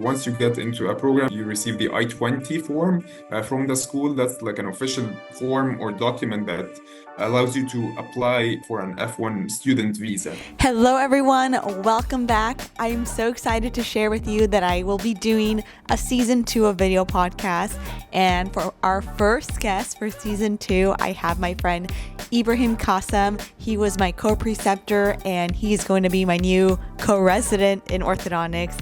Once you get into a program, you receive the I-20 form from the school. That's like an official form or document that allows you to apply for an F1 student visa. Hello, everyone. Welcome back. I am so excited to share with you that I will be doing a season 2 of video podcast. And for our first guest for season 2, I have my friend Ibrahim Kassem. He was my co-preceptor and he's going to be my new co-resident in orthodontics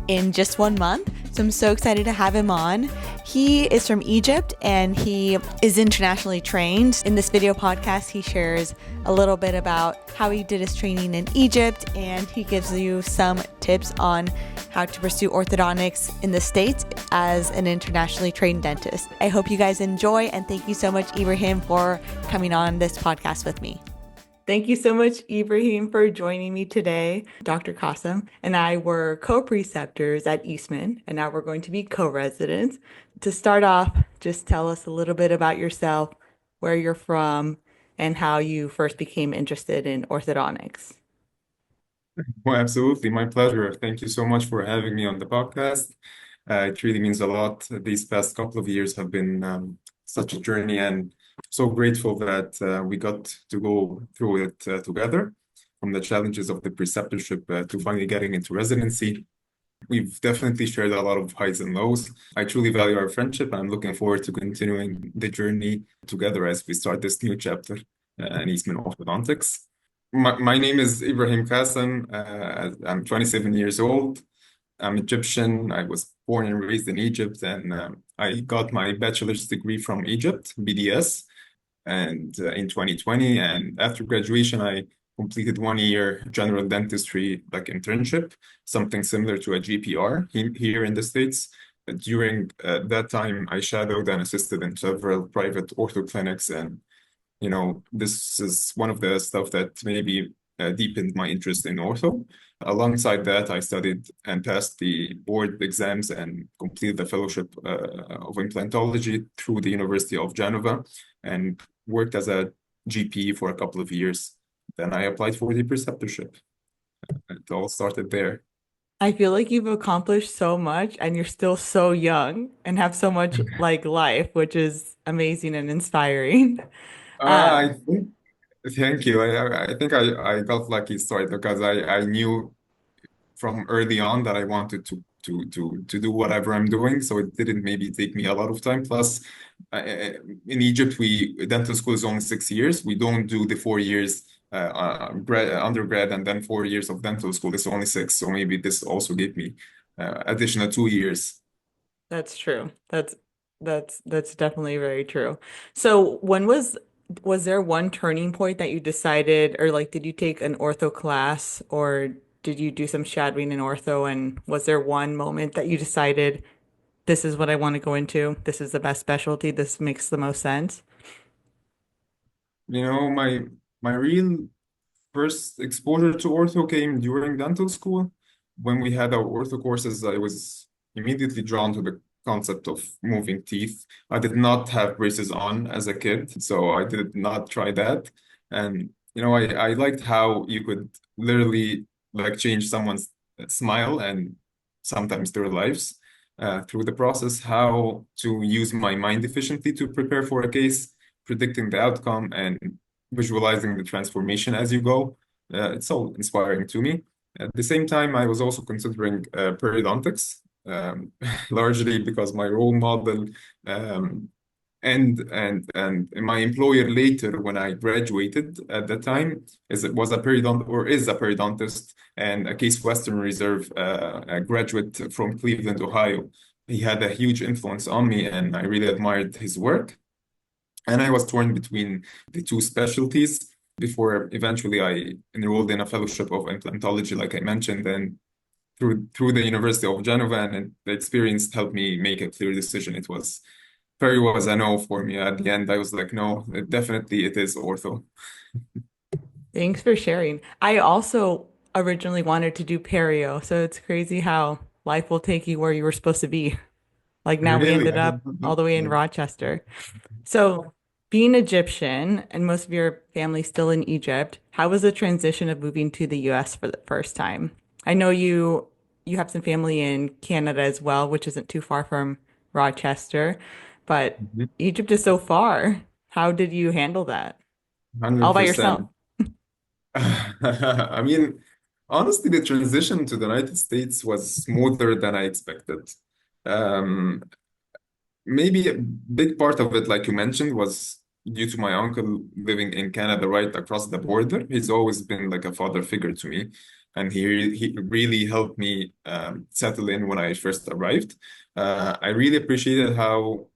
in just 1 month. So I'm so excited to have him on. He is from Egypt and he is internationally trained. In this video podcast, he shares a little bit about how he did his training in Egypt, and he gives you some tips on how to pursue orthodontics in the States as an internationally trained dentist. I hope you guys enjoy, and thank you so much, Ibrahim, for coming on this podcast with me. Thank you so much, Ibrahim, for joining me today. Dr. Kassem and I were co-preceptors at Eastman, and now we're going to be co-residents. To start off, just tell us a little bit about yourself, where you're from, and how you first became interested in orthodontics. Well, absolutely. My pleasure. Thank you so much for having me on the podcast. It really means a lot. These past couple of years have been such a journey, and so grateful that we got to go through it together, from the challenges of the preceptorship to finally getting into residency. We've definitely shared a lot of highs and lows. I truly value our friendship, and I'm looking forward to continuing the journey together as we start this new chapter in Eastman Orthodontics. My name is Ibrahim Kassem. I'm 27 years old. I'm Egyptian. I was born and raised in Egypt, and I got my bachelor's degree from Egypt, BDS, and in 2020. And after graduation, I completed 1 year general dentistry like internship, something similar to a GPR here in the States. During that time, I shadowed and assisted in several private ortho clinics, and this is one of the stuff that maybe deepened my interest in ortho. Alongside that, I studied and passed the board exams and completed the fellowship of implantology through the University of Geneva and worked as a GP for a couple of years. Then I applied for the preceptorship. It all started there. I feel like you've accomplished so much and you're still so young and have so much like life, which is amazing and inspiring. I think, thank you. I think I got lucky start because I knew from early on that I wanted to do whatever I'm doing. So it didn't maybe take me a lot of time. Plus, in Egypt, we dental school is only 6 years. We don't do the 4 years undergrad and then 4 years of dental school. It's only six. So maybe this also gave me additional 2 years. That's true. That's definitely very true. So was there one turning point that you decided, or like did you take an ortho class or did you do some shadowing in ortho, and was there one moment that you decided this is what I want to go into? This is the best specialty. This makes the most sense. My real first exposure to ortho came during dental school. When we had our ortho courses, I was immediately drawn to the concept of moving teeth. I did not have braces on as a kid, so I did not try that. And I liked how you could literally like change someone's smile and sometimes their lives through the process, how to use my mind efficiently to prepare for a case, predicting the outcome, and visualizing the transformation as you go. It's all inspiring to me. At the same time, I was also considering periodontics, largely because my role model um, and my employer later, when I graduated at the time, was a periodont or is a periodontist and a Case Western Reserve a graduate from Cleveland, Ohio. He had a huge influence on me, and I really admired his work. And I was torn between the two specialties before eventually I enrolled in a fellowship of implantology, like I mentioned, and through the University of Geneva, and the experience helped me make a clear decision. Peri was a no for me. At the end, I was like, no, it is ortho. Thanks for sharing. I also originally wanted to do perio, so it's crazy how life will take you where you were supposed to be. Like now we Really, ended I did up not all know. the way in Rochester. So, being Egyptian and most of your family still in Egypt, how was the transition of moving to the US for the first time? I know you have some family in Canada as well, which isn't too far from Rochester, but Mhm. Egypt is so far. How did you handle that? All by yourself? 100%. I mean, honestly, the transition to the United States was smoother than I expected. Um, Maybe a big part of it, like you mentioned, was due to my uncle living in Canada right across the border. He's always been like a father figure to me, and he really helped me settle in when I first arrived. I really appreciated how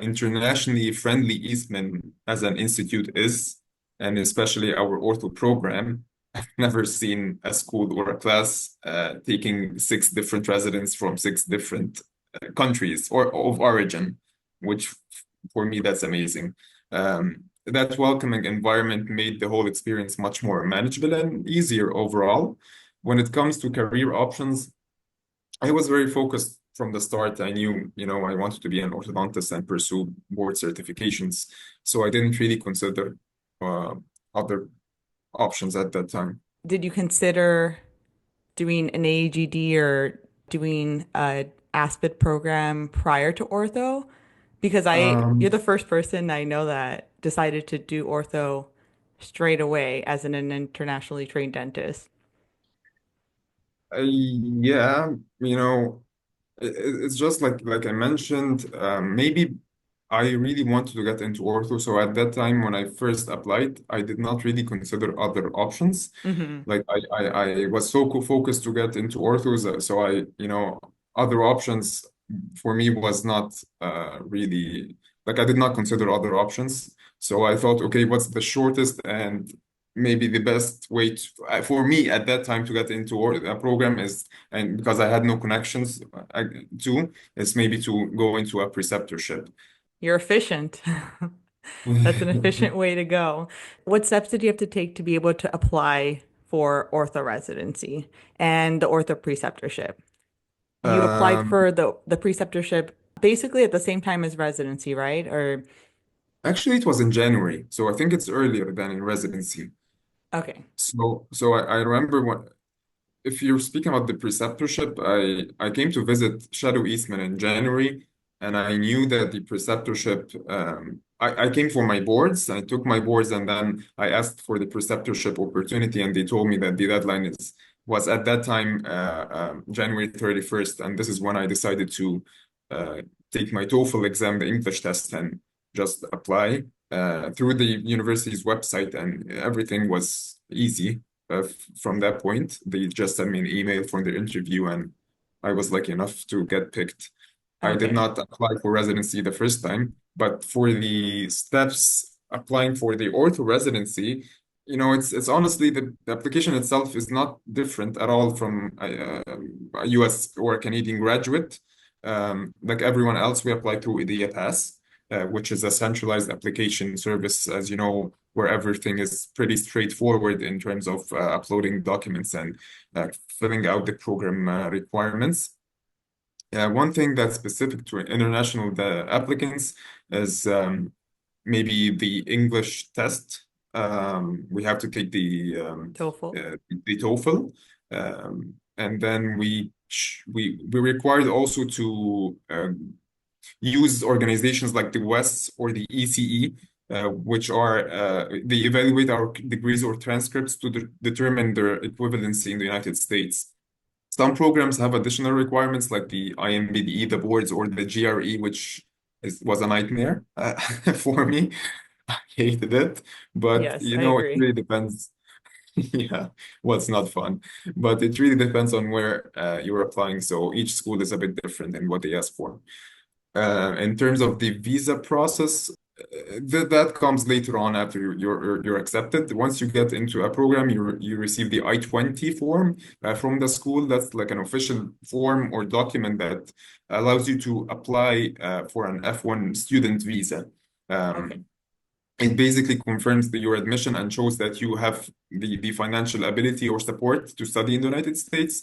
internationally friendly Eastman as an institute is, and especially our ortho program. I've never seen a school or a class taking six different residents from six different countries or of origin, which for me, that's amazing. That welcoming environment made the whole experience much more manageable and easier overall. When it comes to career options, I was very focused from the start. I knew, I wanted to be an orthodontist and pursue board certifications. So I didn't really consider uh, other options at that time. Did you consider doing an AGD or doing a ASPID program prior to ortho? Because you're Um, the first person I know that decided to do ortho straight away as an internationally trained dentist. yeah, it's just like I mentioned, maybe I really wanted to get into ortho. So at that time, when I first applied, I did not really consider other options. Hmm. Like I was so focused to get into orthos, so other options for me was not really like I did not consider other options. So I thought, okay, what's the shortest and maybe the best way for me at that time to get into a program is, and because I had no connections to, is maybe to go into a preceptorship. You're efficient. That's an efficient way to go. What steps did you have to take to be able to apply for ortho residency and the ortho preceptorship? You applied Um, for the preceptorship basically at the same time as residency, right? Or Actually, it was in January, so I think it's earlier than in residency. okay. So I remember when, if you're speaking about the preceptorship, I came to visit Shadow Eastman in January, and I knew that the preceptorship. I came for my boards. I took my boards, and then I asked for the preceptorship opportunity, and they told me that the deadline is was at that time January 31st, and this is when I decided to uh, take my TOEFL exam, the English test, and just apply through the university's website, and everything was easy from that point. They just sent me an email for the interview, and I was lucky enough to get picked. I did Okay. not apply for residency the first time, but for the steps applying for the ortho residency, it's honestly the application itself is not different at all from a US or a Canadian graduate. Like everyone else, we apply through IDEA Pass, which is a centralized application service, as you know, where everything is pretty straightforward in terms of uploading documents and filling out the program requirements. One thing that's specific to international applicants is maybe the English test. We have to take TOEFL. the TOEFL, and then we required also to use organizations like the WES or the ECE, which are they evaluate our degrees or transcripts to determine their equivalency in the United States. Some programs have additional requirements like the IMBDE, the boards, or the GRE, which was a nightmare for me. I hated it, but Yes, I it agree. really depends. Yeah, well, it's not fun, but it really depends on where you're applying. So each school is a bit different in what they ask for. In terms of the visa process, that comes later on after you're accepted. Once you get into a program, you receive the I-20 form from the school. That's like an official form or document that allows you to apply for an F1 student visa. Okay. Um, it basically confirms your admission and shows that you have the financial ability or support to study in the United States.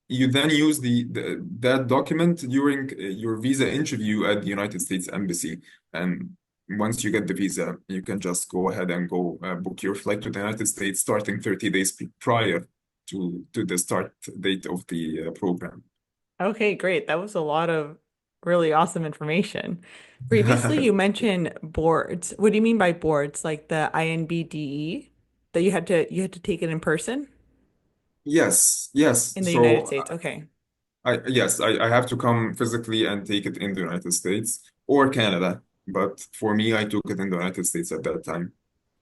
You then use that document during your visa interview at the United States Embassy. And once you get the visa, you can just go ahead and go book your flight to the United States starting 30 days prior to the start date of the program. Okay, great. That was a lot of really awesome information. Previously, you mentioned boards. What do you mean by boards? Like the INBDE that you had to take it in person Yes, yes. in the United So States. Okay. I have to come physically and take it in the United States or Canada. But for me, I took it in the United States at that time.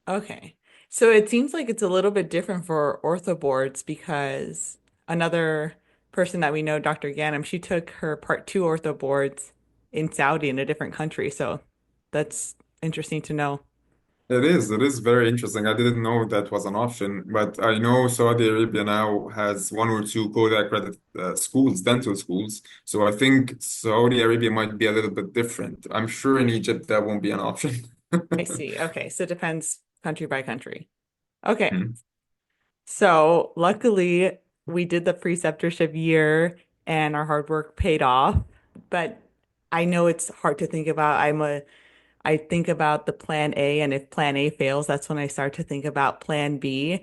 Okay. So it seems like it's a little bit different for ortho boards because another person that we know, Dr. Ganem, she took her part two ortho boards in Saudi in a different country. So that's interesting to know. It is very interesting. I didn't know that was an option, but I know Saudi Arabia now has one or two code accredited schools, dental schools. So I think Saudi Arabia might be a little bit different. I'm sure in Egypt that won't be an option. I see. Okay. So it depends country by country. Okay. Hmm. So luckily we did the preceptorship year and our hard work paid off. But I know it's hard to think about. I think about the plan A, and if plan A fails, that's when I start to think about plan B.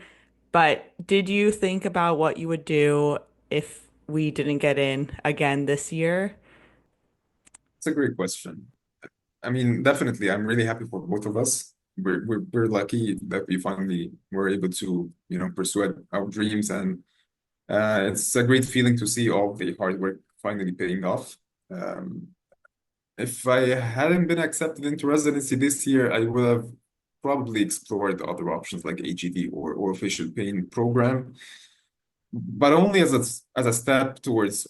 But did you think about what you would do if we didn't get in again this year? It's a great question. I mean, definitely, I'm really happy for both of us. We're lucky that we finally were able to, pursue our dreams, and it's a great feeling to see all the hard work finally paying off. Um, if I hadn't been accepted into residency this year, I would have probably explored other options like AGD or facial pain program, but only as a step towards,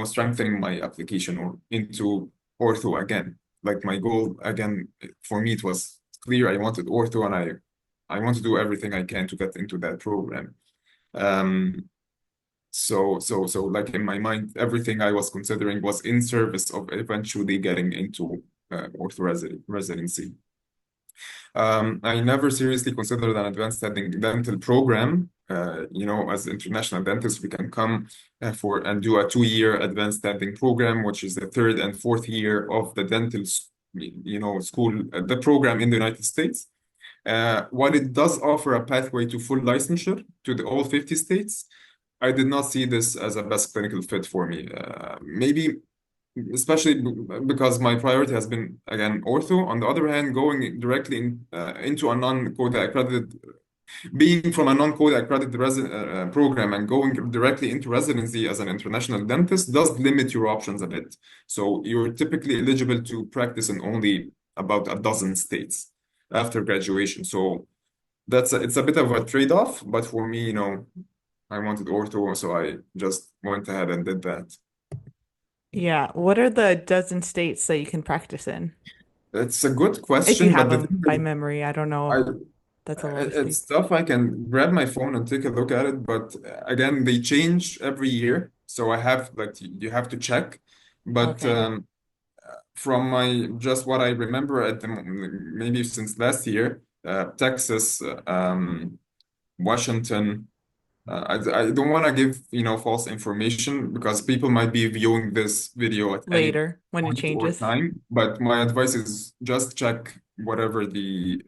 strengthening my application or into ortho again. Like my goal again, for me, it was clear. I wanted ortho, and I want to do everything I can to get into that program. Um, so like in my mind, everything I was considering was in service of eventually getting into ortho residency. I never seriously considered an advanced dental program. As international dentists, we can come for and do a 2 year advanced dental program, which is the third and fourth year of the school, the program in the United States. While it does offer a pathway to full licensure to all 50 states, I did not see this as a best clinical fit for me. Maybe especially because my priority has been again ortho. On the other hand, going directly into a non-code accredited, being from a non-code accredited program and going directly into residency as an international dentist does limit your options a bit. So you're typically eligible to practice in only about a dozen states after graduation. So it's a bit of a trade-off, but for me, I wanted ortho, so I just went ahead and did that. Yeah. What are the dozen states that you can practice in? It's a good If you question, have but the them thing by is, memory, I don't know I if that's a lot of it's states. stuff I can grab my phone and take a look at it, but again, they change every year, so I have like you have to check. But Okay. from my just what I remember maybe since last year, Texas, Washington. I don't want to give, false information because people might be viewing this video at any Later when it point or changes. time. But my advice is just check whatever the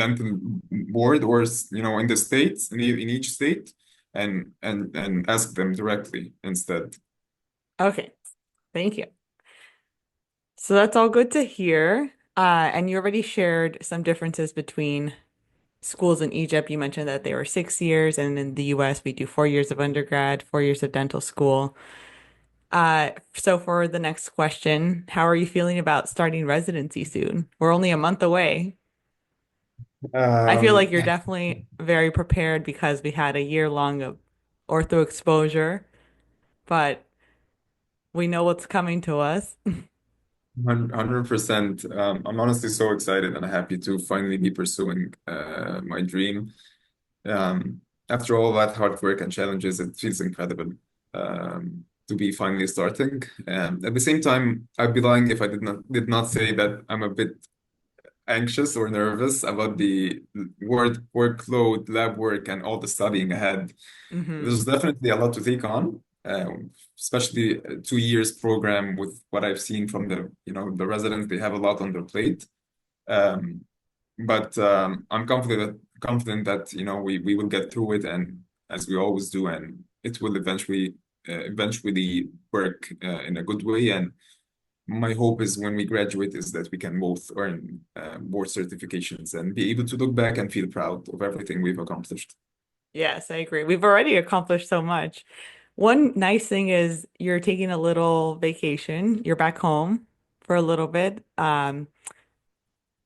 dental board or in the states in each state and ask them directly instead. Okay. Thank you. So that's all good to hear. And you already shared some differences between schools in Egypt. You mentioned that they were 6 years, and in the US, we do 4 years of undergrad, 4 years of dental school. So for the next question, how are you feeling about starting residency soon? We're only a month away. I feel Um, like you're definitely very prepared because we had a year long of ortho exposure, but we know what's coming to us. 100%. I'm honestly so excited and happy to finally be pursuing my dream. Um, After all that hard work and challenges, it feels incredible to be finally starting. At the same time, I'd be lying if I did not say that I'm a bit anxious or nervous about the workload, lab work, and all the studying ahead. Hmm. There's definitely a lot to take on, especially a 2 years program with what I've seen from the residents. They have a lot on their plate. Um, but I'm confident that we will get through it, and as we always do, and it will eventually work in a good way. And my hope is when we graduate is that we can both earn board certifications and be able to look back and feel proud of everything we've accomplished. Yes, I agree. We've already accomplished so much. One nice thing is you're taking a little vacation. You're back home for a little bit. I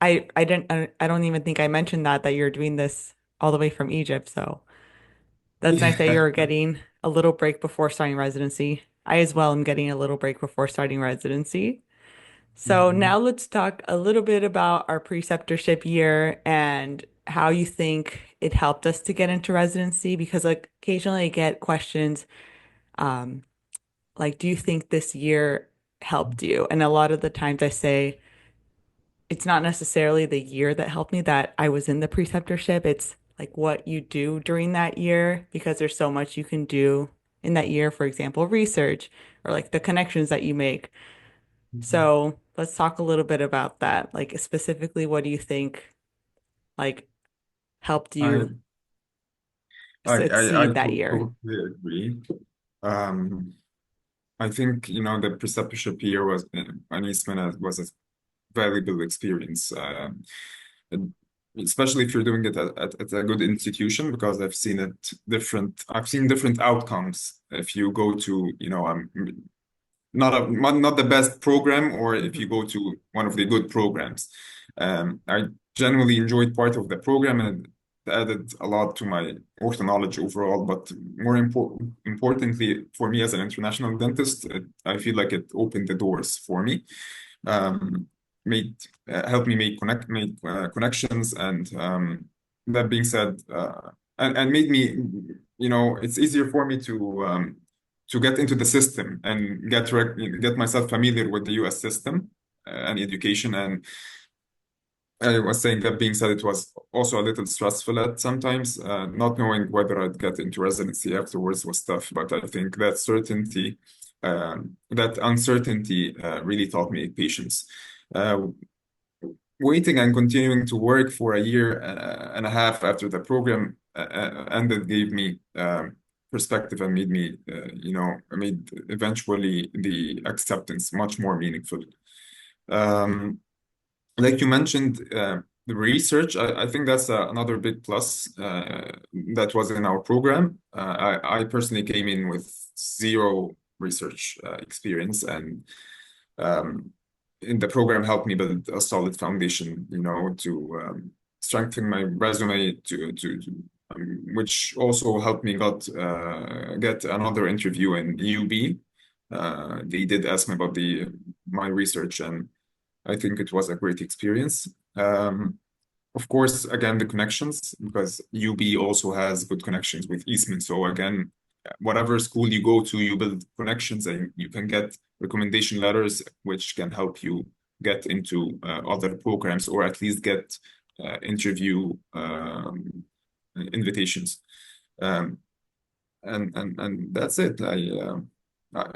don't even think I mentioned that you're doing this all the way from Egypt. So that's nice that Yeah. you're getting a little break before starting residency. I as well am getting a little break before starting residency. So Mhm. now let's talk a little bit about our preceptorship year and how you think it helped us to get into residency because like, occasionally I get questions um, like, do you think this year helped you? And a lot of the times I say it's not necessarily the year that helped me that I was in the preceptorship. It's like what you do during that year because there's so much you can do in that year, for example, research or like the connections that you make. So let's talk a little bit about that. Like specifically, what do you think like helped I you I succeed that year? totally agree. Um, I think the preceptorship year was an Eastman was a valuable experience, and especially if you're doing it at a good institution, because I've seen different outcomes if you go to not the best program, or if you go to one of the good programs. I genuinely enjoyed part of the program, and it added a lot to my ortho knowledge overall. But importantly, for me as an international dentist, I feel like it opened the doors for me, um, made helped me make connections, and that being said, and made me, it's easier for me to get into the system and get myself familiar with the U.S. system and education. And I was saying, that being said, it was also a little stressful at sometimes. Not knowing whether I'd get into residency afterwards was tough, but I think that uncertainty really taught me patience. Uh, Waiting and continuing to work for a year and a half after the program ended gave me perspective, and made eventually the acceptance much more meaningful. Um, like you mentioned, the research, I think that's another big plus that was in our program. I personally came in with zero research experience, and um, in the program helped me build a solid foundation, to strengthen my resume, which also helped me get another interview in UB. They did ask me about the my research, and I think it was a great experience. Of course, again, the connections, because UB also has good connections with Eastman. So again, whatever school you go to, you build connections, and you can get recommendation letters, which can help you get into other programs, or at least get interview invitations. Um, and that's it.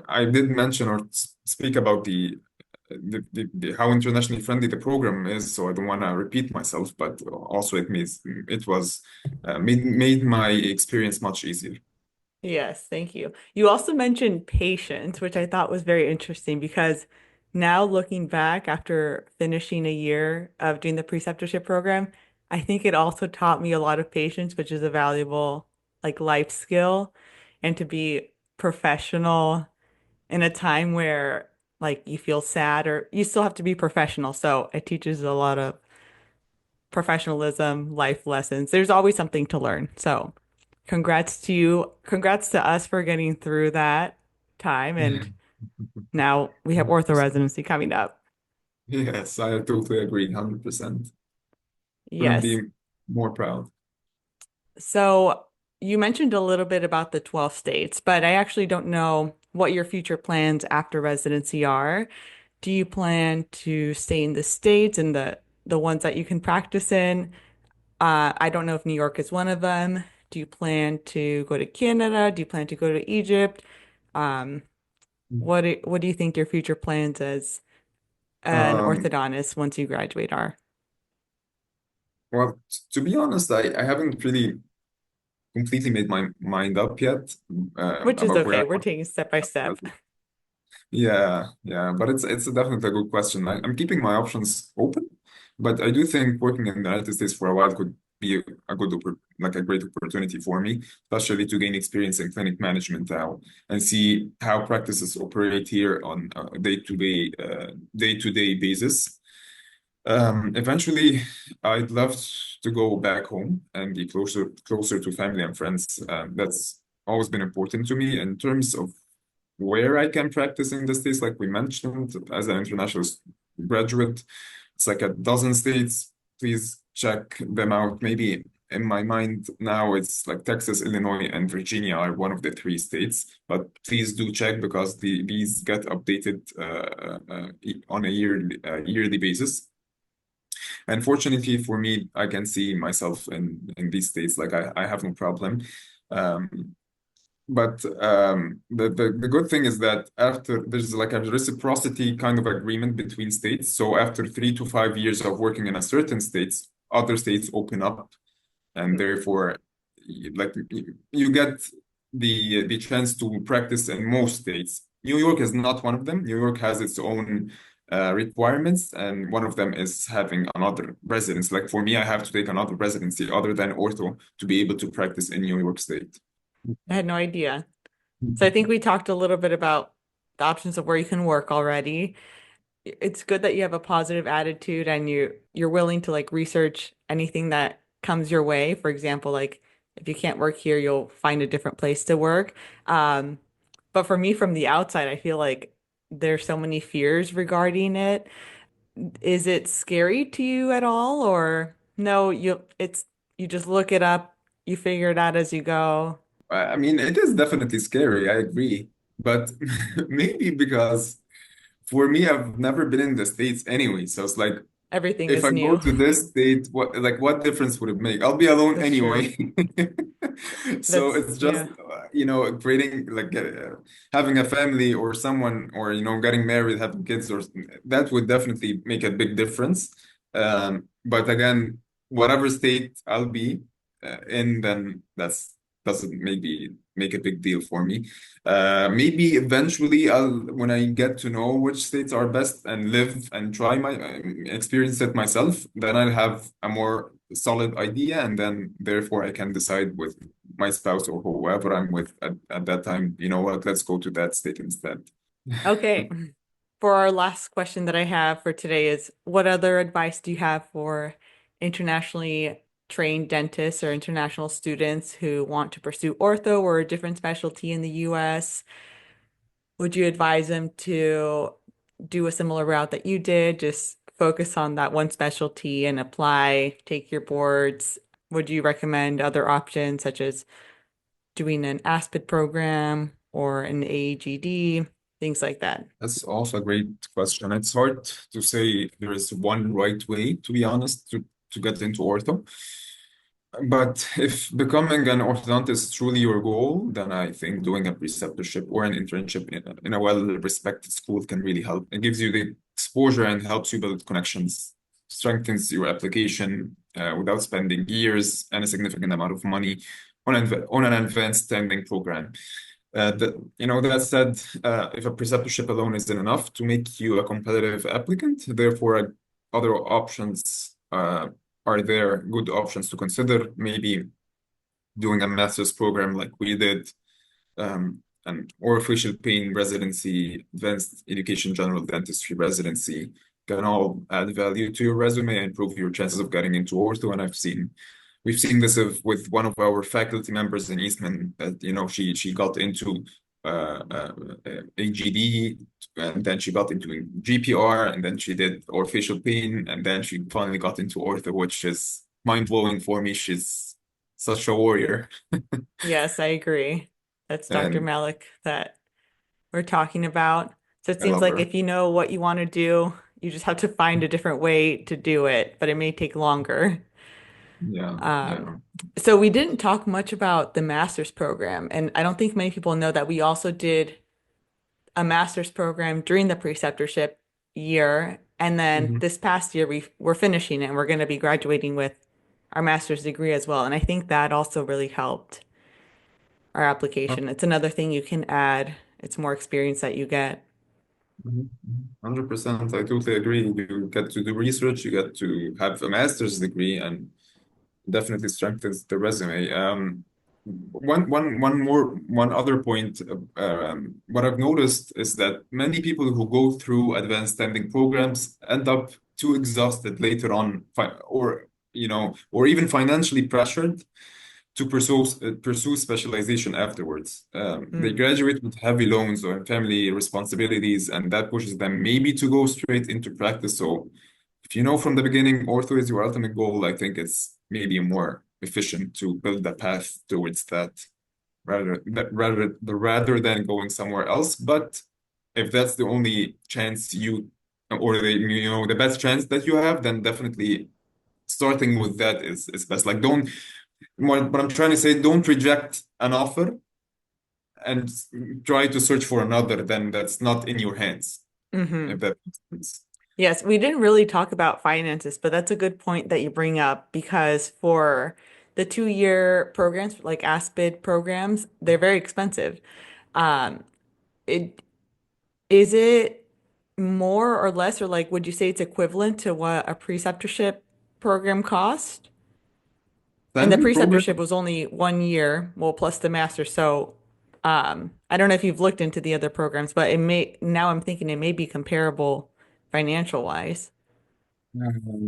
I did mention or speak about how internationally friendly the program is, so I don't want to repeat myself, but also it was made my experience much easier. Yes, thank you. You also mentioned patience, which I thought was very interesting because now looking back after finishing a year of doing the preceptorship program, I think it also taught me a lot of patience, which is a valuable like life skill, and to be professional in a time where like you feel sad or you still have to be professional. So it teaches a lot of professionalism, life lessons. There's always something to learn. So congrats to you. Congrats to us for getting through that time. And now we have ortho residency coming up. Yes, I totally agree, 100%. Couldn't Yes. be more proud. So you mentioned a little bit about the 12 states, but I actually don't know what your future plans after residency are. Do you plan to stay in the states and the ones that you can practice in? I don't know if New York is one of them. Do you plan to go to Canada? Do you plan to go to Egypt? Um, what do you think your future plans as an Um, orthodontist once you graduate are? Well, to be honest, I haven't really completely made my mind up yet Which is about where okay. I We're taking step by step. want to. Yeah, yeah, but it's definitely a good question. I'm keeping my options open, but I do think working in the United States for a while could be a like a great opportunity for me, especially to gain experience in clinic management now and see how practices operate here on a day-to-day basis. Eventually, I'd love to go back home and be closer to family and friends. That's always been important to me in terms of where I can practice in the States, like we mentioned, as an international graduate. It's like a dozen states. Please check them out. Maybe in my mind now, it's like Texas, Illinois, and Virginia are one of the three states. But please do check because these get updated on a yearly basis. And fortunately for me, I can see myself in these states. Like I have no problem. Um, but the good thing is that after there's like a reciprocity kind of agreement between states. So after 3 to 5 years of working in a certain states, other states open up, and therefore, you get the chance to practice in most states. New York is not one of them. New York has its own requirements, and one of them is having another residence. Like for me, I have to take another residency other than ortho to be able to practice in New York State. I had no idea. So I think we talked a little bit about the options of where you can work already. It's good that you have a positive attitude and you're willing to like research anything that comes your way. For example, like if you can't work here, you'll find a different place to work. Um, but for me, from the outside, I feel like there's so many fears regarding it. Is it scary to you at all, or no, you just look it up, you figure it out as you go. I mean, it is definitely scary. I agree, but maybe because for me, I've never been in the States anyway. So it's like, Everything if is I go new. to this state, what difference would it make? I'll be alone That's true. anyway. So That's it's just, yeah. creating like having a family or someone or getting married, having kids or that would definitely make a big difference. But again, whatever state I'll be in, then that's doesn't maybe make a big deal for me. Maybe eventually when I get to know which states are best and live and try my experience it myself, then I'll have a more solid idea, and then therefore I can decide with my spouse or whoever I'm with at that time, you know what, let's go to that state instead. Okay. For our last question that I have for today is what other advice do you have for internationally trained dentists or international students who want to pursue ortho or a different specialty in the US? Would you advise them to do a similar route that you did, just focus on that one specialty and apply, take your boards? Would you recommend other options such as doing an ASPID program or an AGD, things like that? That's also a great question. It's hard to say there is one right way, to be honest, to get into ortho. But if becoming an orthodontist is truly your goal, then I think doing a preceptorship or an internship in a well-respected school can really help. It gives you the exposure and helps you build connections, strengthens your application without spending years and a significant amount of money on an advanced standing program. That said, if a preceptorship alone isn't enough to make you a competitive applicant, therefore other options are there good options to consider? Maybe doing a master's program like we did, or facial pain residency, advanced education general dentistry residency can all add value to your resume and improve your chances of getting into ortho. And we've seen this with one of our faculty members in Eastman that, she got into AGD, and then she got into GPR, and then she did or facial pain, and then she finally got into ortho, which is mind-blowing for me. She's such a warrior. Yes, I agree. That's Dr. And Malik that we're talking about. So it I seems love like her. if you know what you want to do, you just have to find a different way to do it, but it may take longer. Yeah, Um, yeah. so we didn't talk much about the master's program, and I don't think many people know that we also did a master's program during the preceptorship year, and then Mhm. this past year we're finishing it, and we're going to be graduating with our master's degree as well. And I think that also really helped our application. It's another thing you can add. It's more experience that you get. 100%. I totally agree. You get to do research, you get to have a master's degree, and definitely strengthens the resume. One other point. What I've noticed is that many people who go through advanced standing programs end up too exhausted later on, or or even financially pressured to pursue specialization afterwards. They Mm. graduate with heavy loans or family responsibilities, and that pushes them maybe to go straight into practice. So, if you know from the beginning ortho is your ultimate goal, I think it's maybe more efficient to build a path towards that rather than going somewhere else. But if that's the only chance or the best chance that you have, then definitely starting with that is best. Like, don't what I'm trying to say, don't reject an offer and try to search for another then that's not in your hands, Hmm. if that makes sense. Yes, we didn't really talk about finances, but that's a good point that you bring up because for the 2-year programs, like ASPID programs, they're very expensive. Um, it is it more or less, or like, would you say it's equivalent to what a preceptorship program cost? And the Standing preceptorship program. was only 1 year, well, plus the master. So, I don't know if you've looked into the other programs, but now I'm thinking it may be comparable financial wise.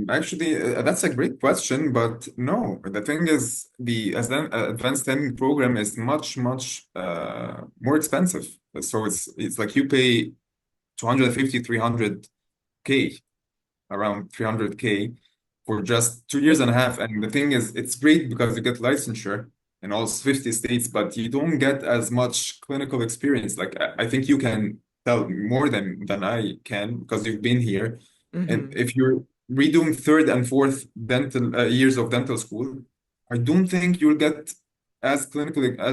Actually, that's a great question, but no, the thing is, advanced standing program is much more expensive. So it's like you pay 250, 300K, around 300K for just 2 years and a half. And the thing is, it's great because you get licensure in all 50 states, but you don't get as much clinical experience. Like, I think you can tell more than I can because you've been here. And Hmm. if you're redoing third and fourth dental years of dental school, I don't think you'll get as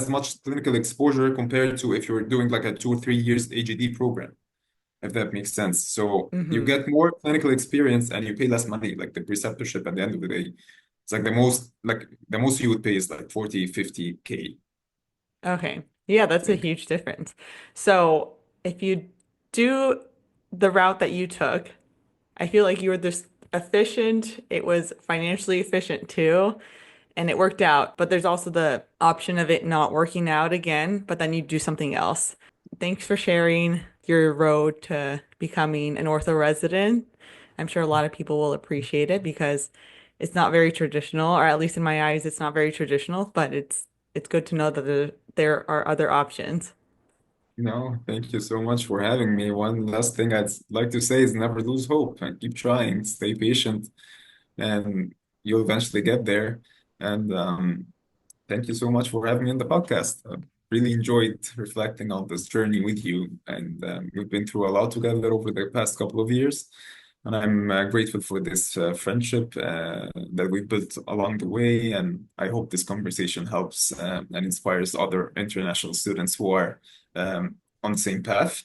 much clinical exposure compared to if you're doing like a 2 or 3 years AGD program, if that makes sense. So you Hmm. get more clinical experience and you pay less money, like the preceptorship at the end of the day. It's like the most you would pay is like 40, 50K. Okay. Yeah, I that's a think. huge difference. So if you do the route that you took, I feel like you were this efficient. It was financially efficient too, and it worked out. But there's also the option of it not working out again, but then you do something else. Thanks for sharing your road to becoming an ortho resident. I'm sure a lot of people will appreciate it because it's not very traditional, or at least in my eyes, it's not very traditional, but it's good to know that there are other options. No, thank you so much for having me. One last thing I'd like to say is never lose hope and keep trying, stay patient, and you'll eventually get there. And thank you so much for having me on the podcast. I really enjoyed reflecting on this journey with you, and we've been through a lot together over the past couple of years. And I'm grateful for this friendship that we've built along the way. And I hope this conversation helps and inspires other international students who are on the same path.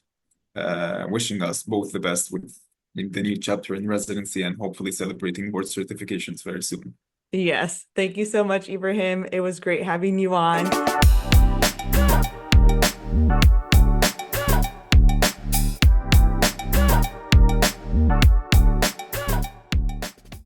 Wishing us both the best with in the new chapter in residency and hopefully celebrating board certifications very soon. Yes. Thank you so much, Ibrahim. It was great having you on.